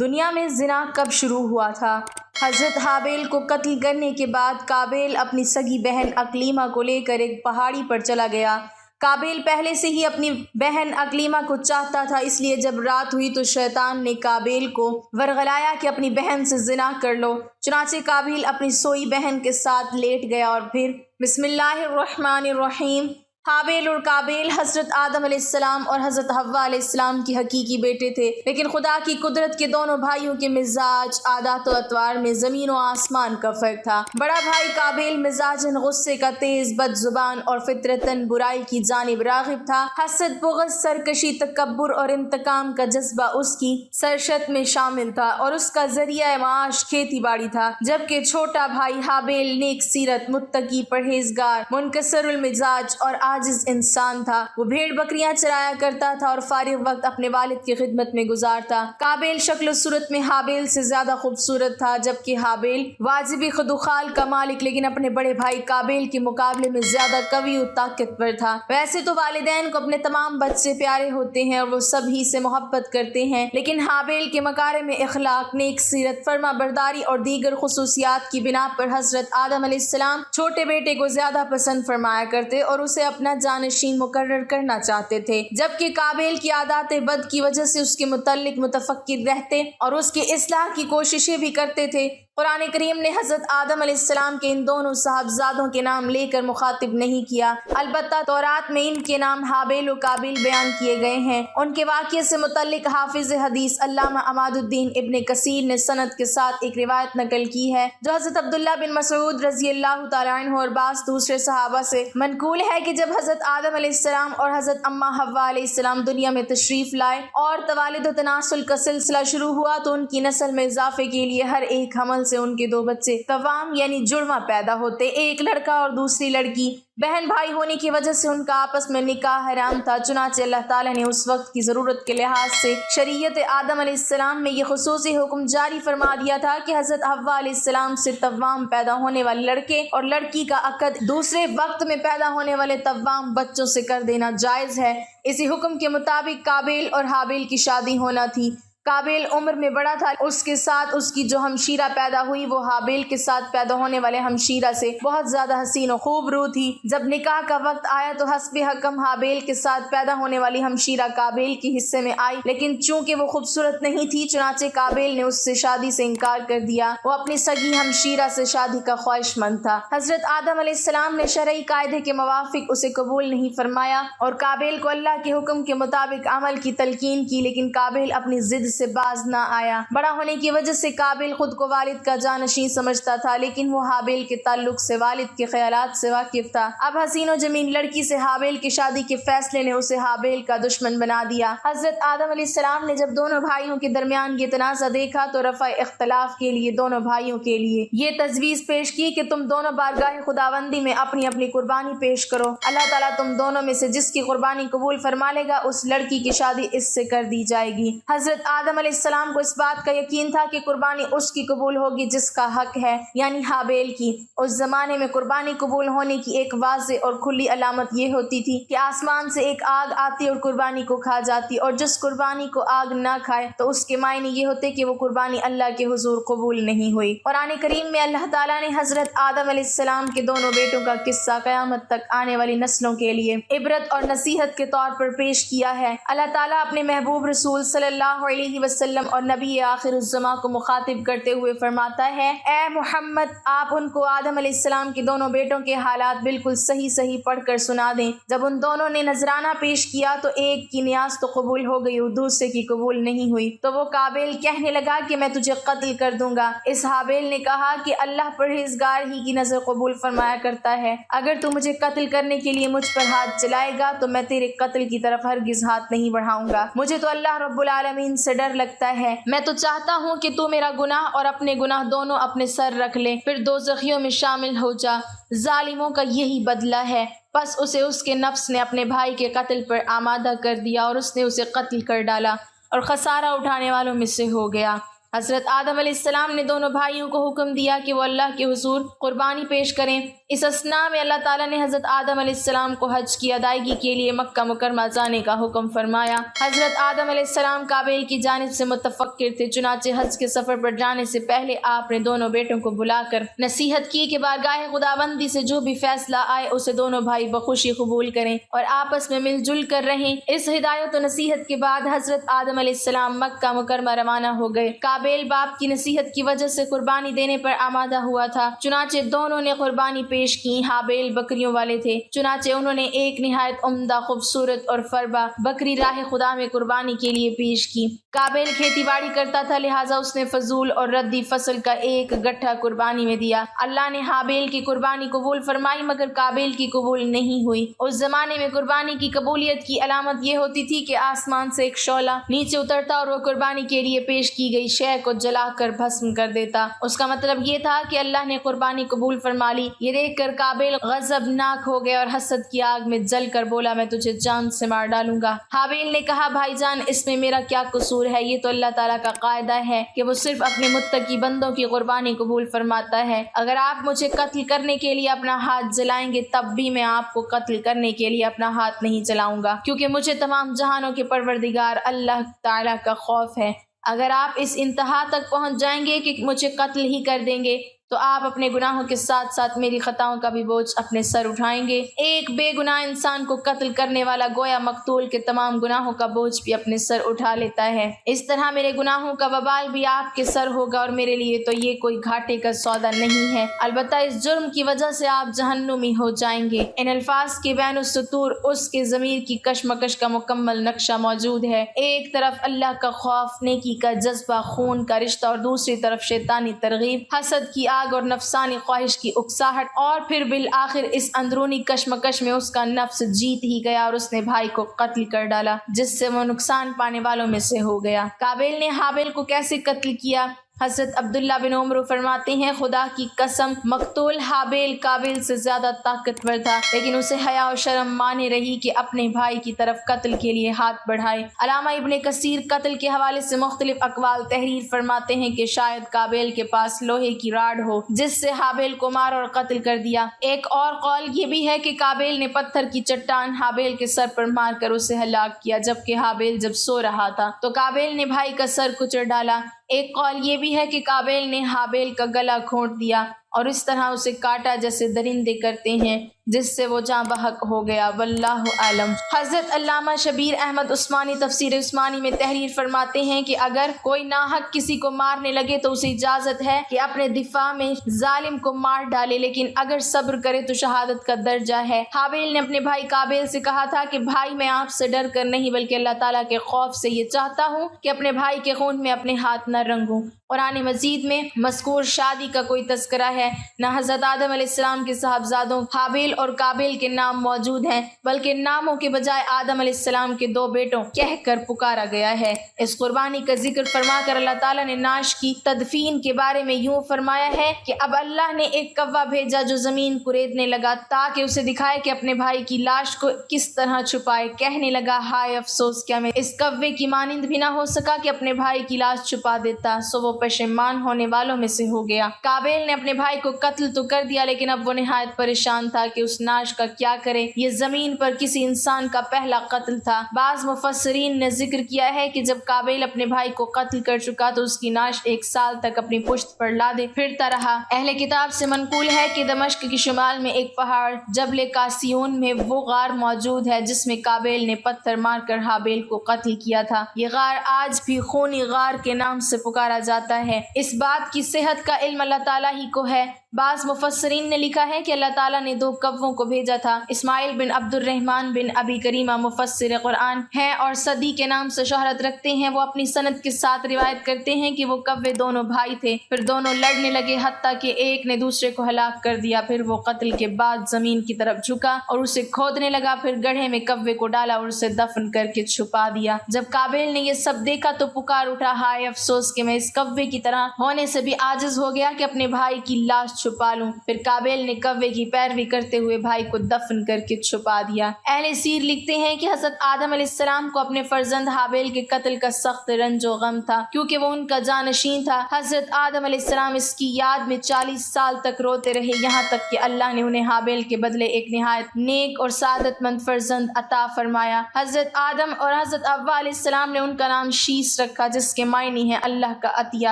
دنیا میں زنا کب شروع ہوا تھا؟ حضرت حابیل کو قتل کرنے کے بعد قابیل اپنی سگی بہن اقلیمہ کو لے کر ایک پہاڑی پر چلا گیا۔ قابیل پہلے سے ہی اپنی بہن اقلیمہ کو چاہتا تھا، اس لیے جب رات ہوئی تو شیطان نے قابیل کو ورغلایا کہ اپنی بہن سے زنا کر لو۔ چنانچہ قابیل اپنی سوئی بہن کے ساتھ لیٹ گیا اور پھر بسم اللہ الرحمن الرحیم۔ حابیل اور قابیل حضرت آدم علیہ السلام اور حضرت حوا علیہ السلام کی حقیقی بیٹے تھے، لیکن خدا کی قدرت کے دونوں بھائیوں کے مزاج، عادات و اطوار میں زمین و آسمان کا فرق تھا۔ بڑا بھائی قابیل مزاجاً غصے کا تیز، بد زبان اور فطرتاً برائی کی جانب راغب تھا۔ حسد، بغض، سرکشی، تکبر اور انتقام کا جذبہ اس کی سرشت میں شامل تھا اور اس کا ذریعہ معاش کھیتی باڑی تھا، جبکہ چھوٹا بھائی حابیل نیک سیرت، متقی، پرہیزگار، منکسر المزاج اور عاجز انسان تھا۔ وہ بھیڑ بکریاں چرایا کرتا تھا اور فارغ وقت اپنے والد کی خدمت میں گزارتا۔ قابیل شکل و صورت میں حابیل سے زیادہ خوبصورت تھا، جبکہ حابیل واجبی خد و خال کا مالک لیکن اپنے بڑے بھائی قابیل کے مقابلے میں زیادہ قوی و طاقتور تھا۔ ویسے تو والدین کو اپنے تمام بچے پیارے ہوتے ہیں اور وہ سب ہی سے محبت کرتے ہیں، لیکن حابیل کے مکارم اخلاق، نیک سیرت، فرما برداری اور دیگر خصوصیات کی بنا پر حضرت آدم علیہ السلام چھوٹے بیٹے کو زیادہ پسند فرمایا کرتے اور اسے اپنا جانشین مقرر کرنا چاہتے تھے، جبکہ قابیل کی عادات بد کی وجہ سے اس کے متعلق متفکر رہتے اور اس کی اصلاح کی کوششیں بھی کرتے تھے۔ قرآن کریم نے حضرت آدم علیہ السلام کے ان دونوں صاحبزادوں کے نام لے کر مخاطب نہیں کیا، البتہ تورات میں ان کے نام حابیل و قابیل بیان کیے گئے ہیں۔ ان کے واقعے سے متعلق حافظ حدیث علامہ عماد الدین ابن کثیر نے سند کے ساتھ ایک روایت نقل کی ہے جو حضرت عبداللہ بن مسعود رضی اللہ تعالیٰ عنہ اور بعض دوسرے صحابہ سے منقول ہے کہ جب حضرت آدم علیہ السلام اور حضرت اماں حوا علیہ السلام دنیا میں تشریف لائے اور توالد و تناسل کا سلسلہ شروع ہوا تو ان کی نسل میں اضافے کے لیے ہر ایک حمل سے ان کے دو بچے توام یعنی جڑواں پیدا ہوتے، ایک لڑکا اور دوسری لڑکی۔ بہن بھائی ہونے کی وجہ سے ان کا آپس میں نکاح حرام تھا، چنانچہ اللہ تعالیٰ نے اس وقت کی ضرورت کے لحاظ سے شریعت آدم علیہ السلام میں یہ خصوصی حکم جاری فرما دیا تھا کہ حضرت حوا علیہ السلام سے توام پیدا ہونے والے لڑکے اور لڑکی کا عقد دوسرے وقت میں پیدا ہونے والے توام بچوں سے کر دینا جائز ہے۔ اسی حکم کے مطابق قابیل اور حابیل کی شادی ہونا تھی۔ قابیل عمر میں بڑا تھا، اس کے ساتھ اس کی جو ہمشیرہ پیدا ہوئی وہ حابیل کے ساتھ پیدا ہونے والے ہمشیرہ سے بہت زیادہ حسین و خوب رو تھی۔ جب نکاح کا وقت آیا تو حسب حکم حابیل کے ساتھ پیدا ہونے والی ہمشیرہ قابیل کے حصے میں آئی، لیکن چونکہ وہ خوبصورت نہیں تھی چنانچہ قابیل نے اس سے شادی سے انکار کر دیا۔ وہ اپنی سگی ہمشیرہ سے شادی کا خواہش مند تھا۔ حضرت آدم علیہ السلام نے شرعی قاعدے کے موافق اسے قبول نہیں فرمایا اور قابیل کو اللہ کے حکم کے مطابق عمل کی تلقین کی، لیکن قابیل اپنی ضد سے باز نہ آیا۔ بڑا ہونے کی وجہ سے قابیل خود کو والد کا جانشین سمجھتا تھا، لیکن وہ حابیل کے تعلق سے والد کے خیالات سے واقف تھا۔ اب حسین و جمیل لڑکی سے حابیل کی شادی کے فیصلے نے اسے حابیل کا دشمن بنا دیا۔ حضرت آدم علیہ السلام نے جب دونوں بھائیوں کے درمیان یہ تنازع دیکھا تو رفع اختلاف کے لیے دونوں بھائیوں کے لیے یہ تجویز پیش کی کہ تم دونوں بارگاہ خداوندی میں اپنی اپنی قربانی پیش کرو، اللہ تعالیٰ تم دونوں میں سے جس کی قربانی قبول فرما لے گا اس لڑکی کی شادی اس سے کر دی جائے گی۔ حضرت آدم علیہ السلام کو اس بات کا یقین تھا کہ قربانی اس کی قبول ہوگی جس کا حق ہے، یعنی حابیل کی۔ اس زمانے میں قربانی قبول ہونے کی ایک واضح اور کھلی علامت یہ ہوتی تھی کہ آسمان سے ایک آگ آتی اور قربانی کو کھا جاتی، اور جس قربانی کو آگ نہ کھائے تو اس کے معنی یہ ہوتے کہ وہ قربانی اللہ کے حضور قبول نہیں ہوئی۔ قرآن کریم میں اللہ تعالیٰ نے حضرت آدم علیہ السلام کے دونوں بیٹوں کا قصہ قیامت تک آنے والی نسلوں کے لیے عبرت اور نصیحت کے طور پر پیش کیا ہے۔ اللہ تعالیٰ اپنے محبوب رسول صلی اللہ علیہ وسلم اور نبی آخر الزماں کو مخاطب کرتے ہوئے فرماتا ہے، اے محمد آپ ان کو آدم علیہ السلام کے دونوں بیٹوں کے حالات بالکل صحیح پڑھ کر سنا دیں۔ جب ان دونوں نے نذرانہ پیش کیا تو ایک کی نیاز تو قبول ہو گئی اور دوسرے کی قبول نہیں ہوئی، تو وہ قابیل کہنے لگا کہ میں تجھے قتل کر دوں گا۔ اس حابیل نے کہا کہ اللہ پرہیزگار ہی کی نظر قبول فرمایا کرتا ہے، اگر تو مجھے قتل کرنے کے لیے مجھ پر ہاتھ چلائے گا تو میں تیرے قتل کی طرف ہرگز ہاتھ نہیں بڑھاؤں گا۔ مجھے تو اللہ رب العالمین سے ڈر لگتا ہے، میں تو چاہتا ہوں کہ تو میرا گناہ اور اپنے گناہ دونوں اپنے سر رکھ لے، پھر دوزخیوں میں شامل ہو جا۔ ظالموں کا یہی بدلہ ہے۔ بس اسے اس کے نفس نے اپنے بھائی کے قتل پر آمادہ کر دیا اور اس نے اسے قتل کر ڈالا اور خسارہ اٹھانے والوں میں سے ہو گیا۔ حضرت آدم علیہ السلام نے دونوں بھائیوں کو حکم دیا کہ وہ اللہ کے حضور قربانی پیش کریں۔ اس اثناء میں اللہ تعالیٰ نے حضرت آدم علیہ السلام کو حج کی ادائیگی کے لیے مکہ مکرمہ جانے کا حکم فرمایا۔ حضرت آدم علیہ السلام قابیل کی جانب سے متفکر تھے، چنانچہ حج کے سفر پر جانے سے پہلے آپ نے دونوں بیٹوں کو بلا کر نصیحت کی کہ بارگاہ خداوندی سے جو بھی فیصلہ آئے اسے دونوں بھائی بخوشی قبول کریں اور آپس میں مل جل کر رہیں۔ اس ہدایت و نصیحت کے بعد حضرت آدم علیہ السلام مکہ مکرمہ روانہ ہو گئے۔ قابیل باپ کی نصیحت کی وجہ سے قربانی دینے پر آمادہ ہوا تھا، چنانچہ دونوں نے قربانی پیش کی۔ حابیل بکریوں والے تھے، چنانچہ انہوں نے ایک نہایت عمدہ، خوبصورت اور فربا بکری راہ خدا میں قربانی کے لیے پیش کی۔ قابیل کھیتی باڑی کرتا تھا، لہٰذا اس نے فضول اور ردی فصل کا ایک گٹھا قربانی میں دیا۔ اللہ نے حابیل کی قربانی قبول فرمائی مگر قابیل کی قبول نہیں ہوئی۔ اس زمانے میں قربانی کی قبولیت کی علامت یہ ہوتی تھی کہ آسمان سے ایک شعلہ نیچے اترتا اور وہ قربانی کے لیے پیش کی گئی شے کو جلا کر بھسم کر دیتا۔ اس کا مطلب یہ تھا کہ اللہ نے قربانی قبول فرما لی۔ یہ دیکھ کر قابیل غضبناک ہو گیا اور حسد کی آگ میں جل کر بولا، میں تجھے جان سے مار ڈالوں گا۔ حابیل نے کہا، بھائی جان، اس میں میرا کیا قصور ہے؟ یہ تو اللہ تعالیٰ کا قاعدہ ہے کہ وہ صرف اپنے متقی بندوں کی قربانی قبول فرماتا ہے۔ اگر آپ مجھے قتل کرنے کے لیے اپنا ہاتھ جلائیں گے تب بھی میں آپ کو قتل کرنے کے لیے اپنا ہاتھ نہیں چلاؤں گا، کیونکہ مجھے تمام جہانوں کے پروردگار اللہ تعالیٰ کا خوف ہے۔ اگر آپ اس انتہا تک پہنچ جائیں گے کہ مجھے قتل ہی کر دیں گے تو آپ اپنے گناہوں کے ساتھ ساتھ میری خطاؤں کا بھی بوجھ اپنے سر اٹھائیں گے۔ ایک بے گناہ انسان کو قتل کرنے والا گویا مقتول کے تمام گناہوں کا بوجھ بھی اپنے سر اٹھا لیتا ہے۔ اس طرح میرے گناہوں کا وبال بھی آپ کے سر ہوگا اور میرے لیے تو یہ کوئی گھاٹے کا سودا نہیں ہے، البتہ اس جرم کی وجہ سے آپ جہنمی ہو جائیں گے۔ ان الفاظ کے بین السطور اس کے ضمیر کی کشمکش کا مکمل نقشہ موجود ہے۔ ایک طرف اللہ کا خوف، نیکی کا جذبہ، خون کا رشتہ، اور دوسری طرف شیطانی ترغیب، حسد کی اور نفسانی خواہش کی اکساہٹ، اور پھر بالآخر اس اندرونی کشمکش میں اس کا نفس جیت ہی گیا اور اس نے بھائی کو قتل کر ڈالا، جس سے وہ نقصان پانے والوں میں سے ہو گیا۔ قابیل نے حابیل کو کیسے قتل کیا؟ حضرت عبداللہ بن عمر فرماتے ہیں، خدا کی قسم، مقتول حابیل قابیل سے زیادہ طاقتور تھا، لیکن اسے حیا و شرم مانے رہی کہ اپنے بھائی کی طرف قتل کے لیے ہاتھ بڑھائے۔ علامہ ابن کثیر قتل کے حوالے سے مختلف اقوال تحریر فرماتے ہیں کہ شاید قابیل کے پاس لوہے کی راڈ ہو جس سے حابیل کو مار اور قتل کر دیا۔ ایک اور قول یہ بھی ہے کہ قابیل نے پتھر کی چٹان حابیل کے سر پر مار کر اسے ہلاک کیا، جبکہ حابیل جب سو رہا تھا تو قابیل نے بھائی کا سر کچل ڈالا۔ ایک قول یہ بھی ہے کہ قابیل نے حابیل کا گلا گھونٹ دیا اور اس طرح اسے کاٹا جیسے درندے کرتے ہیں، جس سے وہ جاں بحق ہو گیا، واللہ عالم۔ حضرت علامہ شبیر احمد عثمانی تفسیر عثمانی میں تحریر فرماتے ہیں کہ اگر کوئی ناحق کسی کو مارنے لگے تو اسے اجازت ہے کہ اپنے دفاع میں ظالم کو مار ڈالے، لیکن اگر صبر کرے تو شہادت کا درجہ ہے۔ حابیل نے اپنے بھائی قابیل سے کہا تھا کہ بھائی، میں آپ سے ڈر کر نہیں بلکہ اللہ تعالیٰ کے خوف سے یہ چاہتا ہوں کہ اپنے بھائی کے خون میں اپنے ہاتھ نہ رنگوں۔ قرآن مجید میں مذکور شادی کا کوئی تذکرہ ہے، نہ حضرت آدم علیہ السلام کے صاحبزادوں حابیل اور قابیل کے نام موجود ہیں، بلکہ ناموں کے بجائے آدم علیہ السلام کے دو بیٹوں کہہ کر پکارا گیا ہے۔ اس قربانی کا ذکر فرما کر اللہ تعالیٰ نے نعش کی تدفین کے بارے میں یوں فرمایا ہے کہ اب اللہ نے ایک کوا بھیجا جو زمین کوریدنے لگا تاکہ اسے دکھائے کہ اپنے بھائی کی لاش کو کس طرح چھپائے۔ کہنے لگا، ہائے افسوس، کیا میں اس کوے کی مانند بھی نہ ہو سکا کہ اپنے بھائی کی لاش چھپا دیتا، سو وہ پشیمان ہونے والوں میں سے ہو گیا۔ قابیل نے اپنے بھائی کو قتل تو کر دیا، لیکن اب وہ نہایت پریشان تھا کہ اس نعش کا کیا کرے۔ یہ زمین پر کسی انسان کا پہلا قتل تھا۔ بعض مفسرین نے ذکر کیا ہے کہ جب قابیل اپنے بھائی کو قتل کر چکا تو اس کی نعش 1 سال تک اپنی پشت پر لادے پھرتا رہا۔ اہل کتاب سے منقول ہے کہ دمشق کے شمال میں ایک پہاڑ جبل قاسیون میں وہ غار موجود ہے جس میں قابیل نے پتھر مار کر حابیل کو قتل کیا تھا۔ یہ غار آج بھی خونی غار کے نام سے پکارا جاتا ہے۔ اس بات کی صحت کا علم اللہ تعالیٰ ہی کو ہے۔ بعض مفسرین نے لکھا ہے کہ اللہ تعالیٰ نے 2 کووں کو بھیجا تھا۔ اسماعیل بن عبد الرحمن بن ابی کریمہ مفسر قرآن ہیں اور صدی کے نام سے شہرت رکھتے ہیں۔ وہ اپنی سند کے ساتھ روایت کرتے ہیں کہ وہ کوے دونوں بھائی تھے، پھر دونوں لڑنے لگے حتیٰ کہ ایک نے دوسرے کو ہلاک کر دیا۔ پھر وہ قتل کے بعد زمین کی طرف جھکا اور اسے کھودنے لگا، پھر گڑھے میں کوے کو ڈالا اور اسے دفن کر کے چھپا دیا۔ جب قابیل نے یہ سب دیکھا تو پکار اٹھا، ہائے افسوس کہ میں اس کوے کی طرح ہونے سے بھی عاجز ہو گیا کہ اپنے بھائی کی لاش چھپا لوں۔ پھر قابیل نے کوے کی پیروی کرتے ہوئے بھائی کو دفن کر کے چھپا دیا۔ اہل سیر لکھتے ہیں کہ حضرت آدم علیہ السلام کو اپنے فرزند حابیل کے قتل کا سخت رنج و غم تھا، کیونکہ وہ ان کا جانشین تھا۔ حضرت آدم علیہ السلام اس کی یاد میں 40 سال تک روتے رہے، یہاں تک کہ اللہ نے انہیں حابیل کے بدلے ایک نہایت نیک اور سعادت مند فرزند عطا فرمایا۔ حضرت آدم اور حضرت حوا علیہ السلام نے ان کا نام شیس رکھا، جس کے معنی ہے اللہ کا عطیہ۔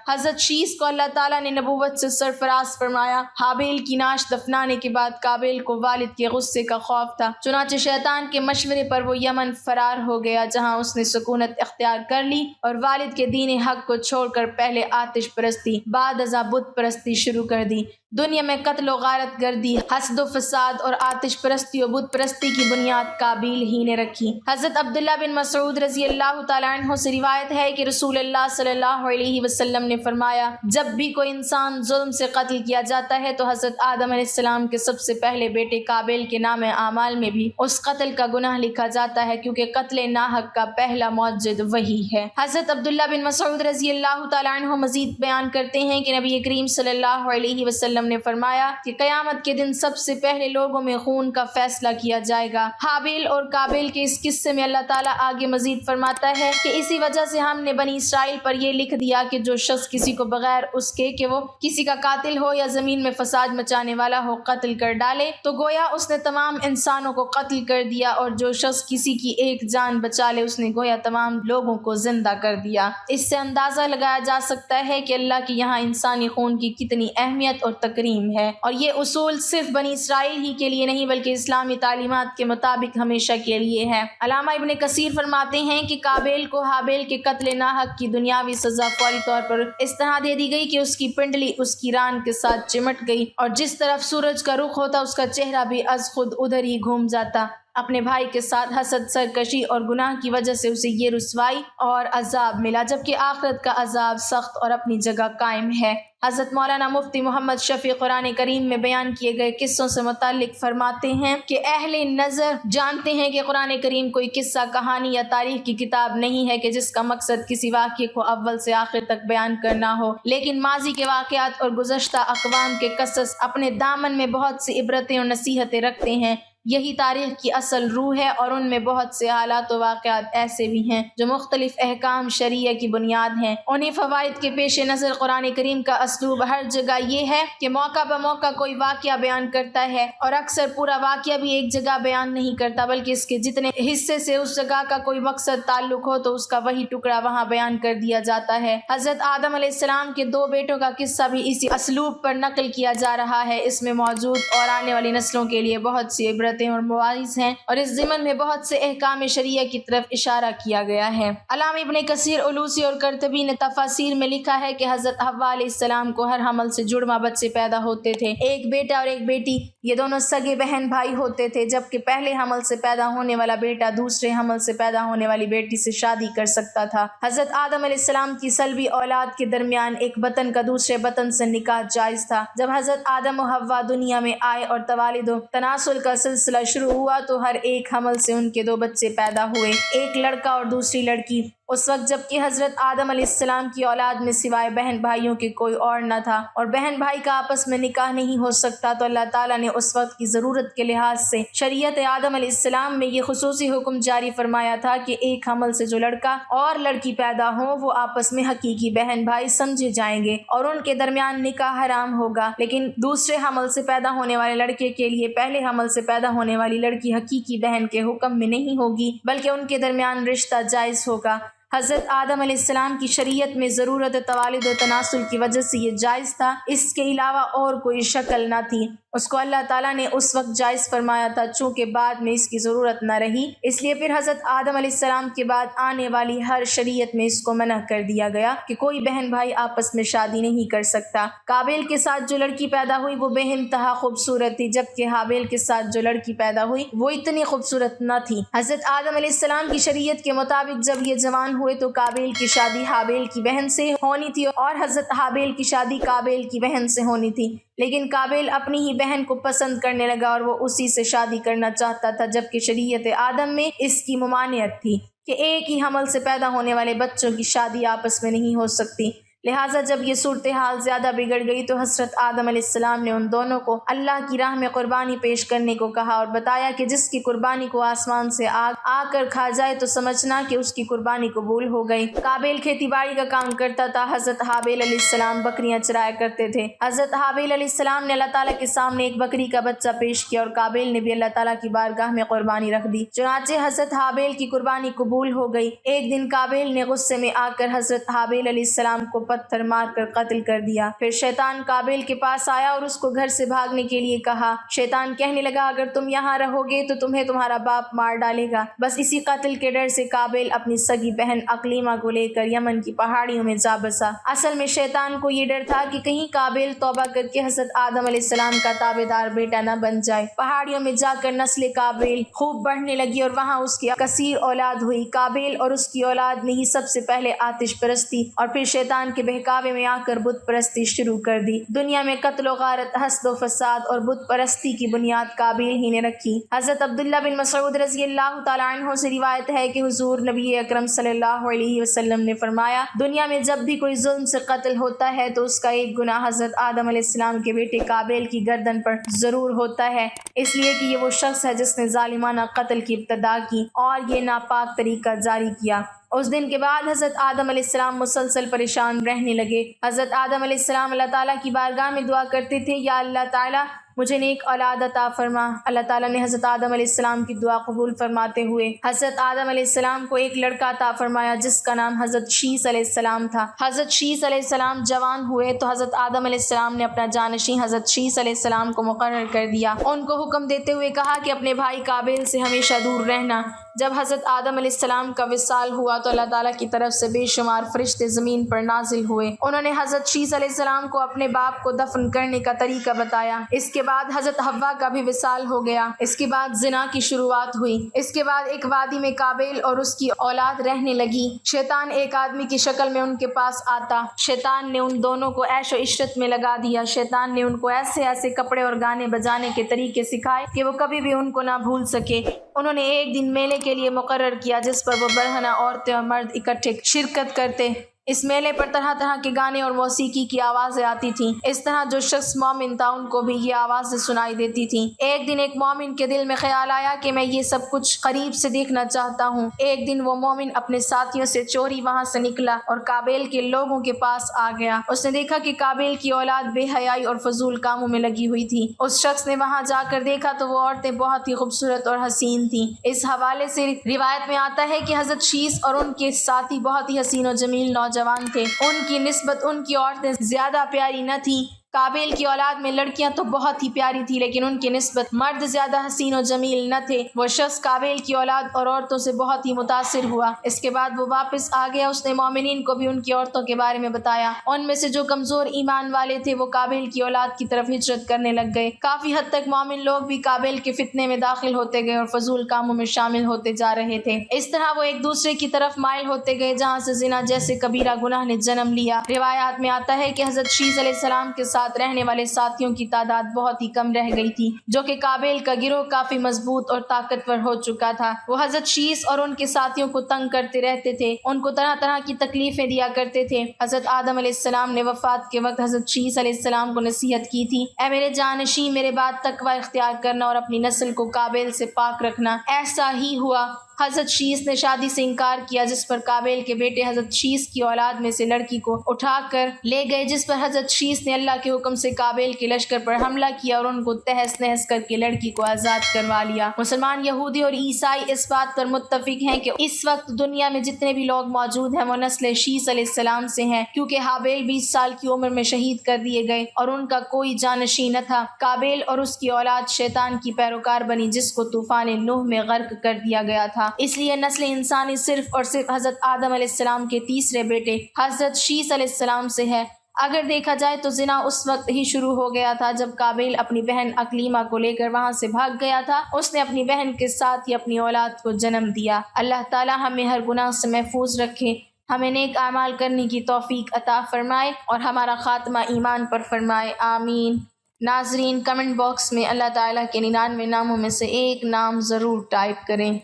حضرت شیس کو اللہ تعالیٰ نے نبوت سے سرفراز فرمایا۔ حابیل کی نعش دفنانے کے بعد قابیل کو والد کے غصے کا خوف تھا، چنانچہ شیطان کے مشورے پر وہ یمن فرار ہو گیا، جہاں اس نے سکونت اختیار کر لی اور والد کے دین حق کو چھوڑ کر پہلے آتش پرستی بعد ازاں بت پرستی شروع کر دی۔ دنیا میں قتل و غارت گردی، حسد و فساد اور آتش پرستی و بت پرستی کی بنیاد قابیل ہی نے رکھی۔ حضرت عبداللہ بن مسعود رضی اللہ تعالیٰ عنہ سے روایت ہے کہ رسول اللہ صلی اللہ علیہ وسلم نے فرمایا، جب بھی کوئی انسان ظلم سے قتل کیا جاتا ہے تو حضرت آدم علیہ السلام کے سب سے پہلے بیٹے قابیل کے نام اعمال میں بھی اس قتل کا گناہ لکھا جاتا ہے، کیونکہ قتل ناحق کا پہلا موجد وہی ہے۔ حضرت عبداللہ بن مسعود رضی اللہ تعالیٰ عنہ مزید بیان کرتے ہیں کہ نبی کریم صلی اللہ علیہ وسلم نے فرمایا کہ قیامت کے دن سب سے پہلے لوگوں میں خون کا فیصلہ کیا جائے گا۔ حابیل اور قابیل کے اس قصے میں اللہ تعالیٰ آگے مزید فرماتا ہے کہ اسی وجہ سے ہم نے بنی اسرائیل پر یہ لکھ دیا کہ جو شخص کسی کو بغیر اس کے کہ وہ کسی کا قاتل ہو یا زمین میں فساد مچانے والا ہو قتل کر ڈالے تو گویا اس نے تمام انسانوں کو قتل کر دیا، اور جو شخص کسی کی ایک جان بچا لے اس نے گویا تمام لوگوں کو زندہ کر دیا۔ اس سے اندازہ لگایا جا سکتا ہے کہ اللہ کے یہاں انسانی خون کی کتنی اہمیت اور تکریم ہے، اور یہ اصول صرف بنی اسرائیل ہی کے لیے نہیں بلکہ اسلامی تعلیمات کے مطابق ہمیشہ کے لیے ہے۔ علامہ ابن کثیر فرماتے ہیں کہ قابیل کو حابیل کے قتل ناحق کی دنیاوی سزا فوری طور پر اس طرح دے دی گئی کہ اس کی پنڈلی اس کی ران کے ساتھ چمٹ گئی، اور جس طرف سورج کا رخ ہوتا اس کا چہرہ بھی از خود ادھر ہی گھوم جاتا۔ اپنے بھائی کے ساتھ حسد، سرکشی اور گناہ کی وجہ سے اسے یہ رسوائی اور عذاب ملا، جبکہ آخرت کا عذاب سخت اور اپنی جگہ قائم ہے۔ حضرت مولانا مفتی محمد شفیع قرآن کریم میں بیان کیے گئے قصوں سے متعلق فرماتے ہیں کہ اہل نظر جانتے ہیں کہ قرآن کریم کوئی قصہ، کہانی یا تاریخ کی کتاب نہیں ہے کہ جس کا مقصد کسی واقعے کو اول سے آخر تک بیان کرنا ہو، لیکن ماضی کے واقعات اور گزشتہ اقوام کے قصص اپنے دامن میں بہت سی عبرتیں اور نصیحتیں رکھتے ہیں۔ یہی تاریخ کی اصل روح ہے، اور ان میں بہت سے حالات و واقعات ایسے بھی ہیں جو مختلف احکام شرعیہ کی بنیاد ہیں۔ انہیں فوائد کے پیش نظر قرآن کریم کا اسلوب ہر جگہ یہ ہے کہ موقع بموقع کوئی واقعہ بیان کرتا ہے، اور اکثر پورا واقعہ بھی ایک جگہ بیان نہیں کرتا بلکہ اس کے جتنے حصے سے اس جگہ کا کوئی مقصد تعلق ہو تو اس کا وہی ٹکڑا وہاں بیان کر دیا جاتا ہے۔ حضرت آدم علیہ السلام کے 2 بیٹوں کا قصہ بھی اسی اسلوب پر نقل کیا جا رہا ہے۔ اس میں موجود اور آنے والی نسلوں کے لیے بہت سی عبرتیں اور مواعظ ہیں، اور اس ضمن میں بہت سے احکام شرعیہ کی طرف اشارہ کیا گیا ہے۔ علامہ ابن کثیر علوسی اور قرطبی نے تفاسیر میں لکھا ہے کہ حضرت حوا علیہ السلام کو ہر حمل سے جڑواں بچے پیدا ہوتے تھے، ایک بیٹا اور ایک بیٹی۔ یہ دونوں سگے بہن بھائی ہوتے تھے، جبکہ پہلے حمل سے پیدا ہونے والا بیٹا دوسرے حمل سے پیدا ہونے والی بیٹی سے شادی کر سکتا تھا۔ حضرت آدم علیہ السلام کی سلبی اولاد کے درمیان ایک بطن کا دوسرے بطن سے نکاح جائز تھا۔ جب حضرت آدم و حوا دنیا میں آئے اور توالد و تناسل کا سلسلہ شروع ہوا تو ہر ایک حمل سے ان کے 2 بچے پیدا ہوئے، ایک لڑکا اور دوسری لڑکی۔ اس وقت جبکہ حضرت آدم علیہ السلام کی اولاد میں سوائے بہن بھائیوں کے کوئی اور نہ تھا، اور بہن بھائی کا آپس میں نکاح نہیں ہو سکتا، تو اللہ تعالیٰ نے اس وقت کی ضرورت کے لحاظ سے شریعت آدم علیہ السلام میں یہ خصوصی حکم جاری فرمایا تھا کہ ایک حمل سے جو لڑکا اور لڑکی پیدا ہوں وہ آپس میں حقیقی بہن بھائی سمجھے جائیں گے اور ان کے درمیان نکاح حرام ہوگا، لیکن دوسرے حمل سے پیدا ہونے والے لڑکے کے لیے پہلے حمل سے پیدا ہونے والی لڑکی حقیقی بہن کے حکم میں نہیں ہوگی بلکہ ان کے درمیان رشتہ جائز ہوگا۔ حضرت آدم علیہ السلام کی شریعت میں ضرورت توالد و تناسل کی وجہ سے یہ جائز تھا، اس کے علاوہ اور کوئی شکل نہ تھی۔ اس کو اللہ تعالیٰ نے اس وقت جائز فرمایا تھا چونکہ بعد میں اس کی ضرورت نہ رہی، اس لیے پھر حضرت آدم علیہ السلام کے بعد آنے والی ہر شریعت میں اس کو منع کر دیا گیا کہ کوئی بہن بھائی آپس میں شادی نہیں کر سکتا۔ قابیل کے ساتھ جو لڑکی پیدا ہوئی وہ بے انتہا خوبصورت تھی، جبکہ حابیل کے ساتھ جو لڑکی پیدا ہوئی وہ اتنی خوبصورت نہ تھی۔ حضرت آدم علیہ السلام کی شریعت کے مطابق جب یہ جوان ہوئے تو قابیل کی شادی حابیل کی بہن سے ہونی تھی اور حضرت حابیل کی شادی قابیل کی بہن سے ہونی تھی، لیکن قابیل اپنی ہی بہن کو پسند کرنے لگا اور وہ اسی سے شادی کرنا چاہتا تھا، جبکہ شریعت آدم میں اس کی ممانعت تھی کہ ایک ہی حمل سے پیدا ہونے والے بچوں کی شادی آپس میں نہیں ہو سکتی۔ لہٰذا جب یہ صورتحال زیادہ بگڑ گئی تو حضرت آدم علیہ السلام نے ان دونوں کو اللہ کی راہ میں قربانی پیش کرنے کو کہا اور بتایا کہ جس کی قربانی کو آسمان سے آگ آ کر کھا جائے تو سمجھنا کہ اس کی قربانی قبول ہو گئی۔ قابیل کھیتی باڑی کا کام کرتا تھا، حضرت حابیل علیہ السلام بکریاں چرایا کرتے تھے۔ حضرت حابیل علیہ السلام نے اللہ تعالیٰ کے سامنے ایک بکری کا بچہ پیش کیا اور قابیل نے بھی اللہ تعالیٰ کی بارگاہ میں قربانی رکھ دی، چنانچہ حضرت حابیل کی قربانی قبول ہو گئی۔ ایک دن قابیل نے غصے میں آ کر حضرت حابیل علیہ السلام کو پتھر مار کر قتل کر دیا۔ پھر شیطان قابیل کے پاس آیا اور اس کو گھر سے بھاگنے کے لیے کہا۔ شیطان کہنے لگا اگر تم یہاں رہو گے تو تمہیں تمہارا باپ مار ڈالے گا۔ بس اسی قتل کے ڈر سے قابیل اپنی سگی بہن اقلیمہ کو لے کر یمن کی پہاڑیوں میں جا بسا۔ اصل میں شیطان کو یہ ڈر تھا کہ کہیں قابیل توبہ کر کے حضرت آدم علیہ السلام کا تابعدار بیٹا نہ بن جائے۔ پہاڑیوں میں جا کر نسل قابیل خوب بڑھنے لگی اور وہاں اس کی کثیر اولاد ہوئی۔ قابیل اور اس کی اولاد نے ہی سب سے پہلے آتش پرستی اور پھر شیطان کے بہکاوے میں آ کر بت پرستی شروع کر دی۔ دنیا میں قتل و غارت، حسد و فساد اور بت پرستی کی بنیاد قابیل ہی نے رکھی۔ حضرت عبداللہ بن مسعود رضی اللہ تعالیٰ عنہ سے روایت ہے کہ حضور نبی اکرم صلی اللہ علیہ وسلم نے فرمایا دنیا میں جب بھی کوئی ظلم سے قتل ہوتا ہے تو اس کا ایک گناہ حضرت آدم علیہ السلام کے بیٹے قابیل کی گردن پر ضرور ہوتا ہے، اس لیے کہ یہ وہ شخص ہے جس نے ظالمانہ قتل کی ابتدا کی اور یہ ناپاک طریقہ جاری کیا۔ اس دن کے بعد حضرت آدم علیہ السلام مسلسل پریشان رہنے لگے۔ حضرت آدم علیہ السلام اللہ تعالیٰ کی بارگاہ میں دعا کرتے تھے یا اللہ تعالیٰ مجھے نیک اولاد عطا فرما۔ اللہ تعالیٰ نے حضرت آدم علیہ السلام کی دعا قبول فرماتے ہوئے حضرت آدم علیہ السلام کو ایک لڑکا عطا فرمایا جس کا نام حضرت شیس علیہ السلام تھا۔ حضرت شیس علیہ السلام جوان ہوئے تو حضرت آدم علیہ السلام نے اپنا جانشین حضرت شیس علیہ السلام کو مقرر کر دیا۔ ان کو حکم دیتے ہوئے کہا کہ اپنے بھائی قابیل سے ہمیشہ دور رہنا۔ جب حضرت آدم علیہ السلام کا وصال ہوا تو اللہ تعالیٰ کی طرف سے بے شمار فرشتے زمین پر نازل ہوئے۔ انہوں نے حضرت شیس علیہ السلام کو اپنے باپ کو دفن کرنے کا طریقہ بتایا۔ اس کے بعد حضرت حوا کا بھی وصال ہو گیا۔ اس کے بعد زنا کی شروعات ہوئی۔ اس کے بعد ایک وادی میں قابیل اور اس کی اولاد رہنے لگی۔ شیطان ایک آدمی کی شکل میں ان کے پاس آتا۔ شیطان نے ان دونوں کو عیش و عشرت میں لگا دیا۔ شیطان نے ان کو ایسے ایسے کپڑے اور گانے بجانے کے طریقے سکھائے کہ وہ کبھی بھی ان کو نہ بھول سکے۔ انہوں نے ایک دن میلے کے لیے مقرر کیا جس پر وہ برہنہ عورتیں اور مرد اکٹھے شرکت کرتے۔ اس میلے پر طرح طرح کے گانے اور موسیقی کی آوازیں آتی تھیں۔ اس طرح جو شخص مومن تھا ان کو بھی یہ آوازیں سنائی دیتی تھیں۔ ایک دن ایک مومن کے دل میں خیال آیا کہ میں یہ سب کچھ قریب سے دیکھنا چاہتا ہوں۔ ایک دن وہ مومن اپنے ساتھیوں سے چوری وہاں سے نکلا اور قابیل کے لوگوں کے پاس آ گیا۔ اس نے دیکھا کہ قابیل کی اولاد بے حیائی اور فضول کاموں میں لگی ہوئی تھی۔ اس شخص نے وہاں جا کر دیکھا تو وہ عورتیں بہت ہی خوبصورت اور حسین تھیں۔ اس حوالے سے روایت میں آتا ہے کہ حضرت شیس اور ان کے ساتھی بہت ہی حسین و جمیل نوجوان تھے۔ ان کی نسبت ان کی عورتیں زیادہ پیاری نہ تھیں۔ قابیل کی اولاد میں لڑکیاں تو بہت ہی پیاری تھی لیکن ان کی نسبت مرد زیادہ حسین و جمیل نہ تھے۔ وہ شخص قابیل کی اولاد اور عورتوں سے بہت ہی متاثر ہوا۔ اس کے بعد وہ واپس آ گیا۔ اس نے مومنین کو بھی ان کی عورتوں کے بارے میں بتایا۔ ان میں سے جو کمزور ایمان والے تھے وہ قابیل کی اولاد کی طرف ہجرت کرنے لگ گئے۔ کافی حد تک مومن لوگ بھی قابیل کے فتنے میں داخل ہوتے گئے اور فضول کاموں میں شامل ہوتے جا رہے تھے۔ اس طرح وہ ایک دوسرے کی طرف مائل ہوتے گئے جہاں سے زنا جیسے کبیرہ گناہ نے جنم لیا۔ روایات میں آتا ہے کہ حضرت شیس علیہ السلام کے ساتھ رہنے والے ساتھیوں کی تعداد بہت ہی کم رہ گئی تھی، جو کہ قابیل کا گروہ کافی مضبوط اور طاقتور ہو چکا تھا۔ وہ حضرت شیس اور ان کے ساتھیوں کو تنگ کرتے رہتے تھے، ان کو طرح طرح کی تکلیفیں دیا کرتے تھے۔ حضرت آدم علیہ السلام نے وفات کے وقت حضرت شیس علیہ السلام کو نصیحت کی تھی، اے میرے جانشین میرے بعد تقوی اختیار کرنا اور اپنی نسل کو قابیل سے پاک رکھنا۔ ایسا ہی ہوا۔ حضرت شیس نے شادی سے انکار کیا جس پر قابیل کے بیٹے حضرت شیس کی اولاد میں سے لڑکی کو اٹھا کر لے گئے، جس پر حضرت شیس نے اللہ کے حکم سے قابیل کے لشکر پر حملہ کیا اور ان کو تہس نہس کر کے لڑکی کو آزاد کروا لیا۔ مسلمان، یہودی اور عیسائی اس بات پر متفق ہیں کہ اس وقت دنیا میں جتنے بھی لوگ موجود ہیں وہ نسل شیس علیہ السلام سے ہیں، کیونکہ حابیل 20 سال کی عمر میں شہید کر دیے گئے اور ان کا کوئی جانشین نہ تھا۔ قابیل اور اس کی اولاد شیطان کی پیروکار بنی جس کو طوفان نوح میں غرق کر دیا گیا تھا۔ اس لیے نسل انسانی صرف اور صرف حضرت آدم علیہ السلام کے تیسرے بیٹے حضرت شیس علیہ السلام سے ہے۔ اگر دیکھا جائے تو زنا اس وقت ہی شروع ہو گیا تھا جب قابیل اپنی بہن اقلیمہ کو لے کر وہاں سے بھاگ گیا تھا۔ اس نے اپنی بہن کے ساتھ ہی اپنی اولاد کو جنم دیا۔ اللہ تعالی ہمیں ہر گناہ سے محفوظ رکھے، ہمیں نیک اعمال کرنے کی توفیق عطا فرمائے اور ہمارا خاتمہ ایمان پر فرمائے، آمین۔ ناظرین، کمنٹ باکس میں اللہ تعالیٰ کے 99 ناموں میں سے ایک نام ضرور ٹائپ کریں۔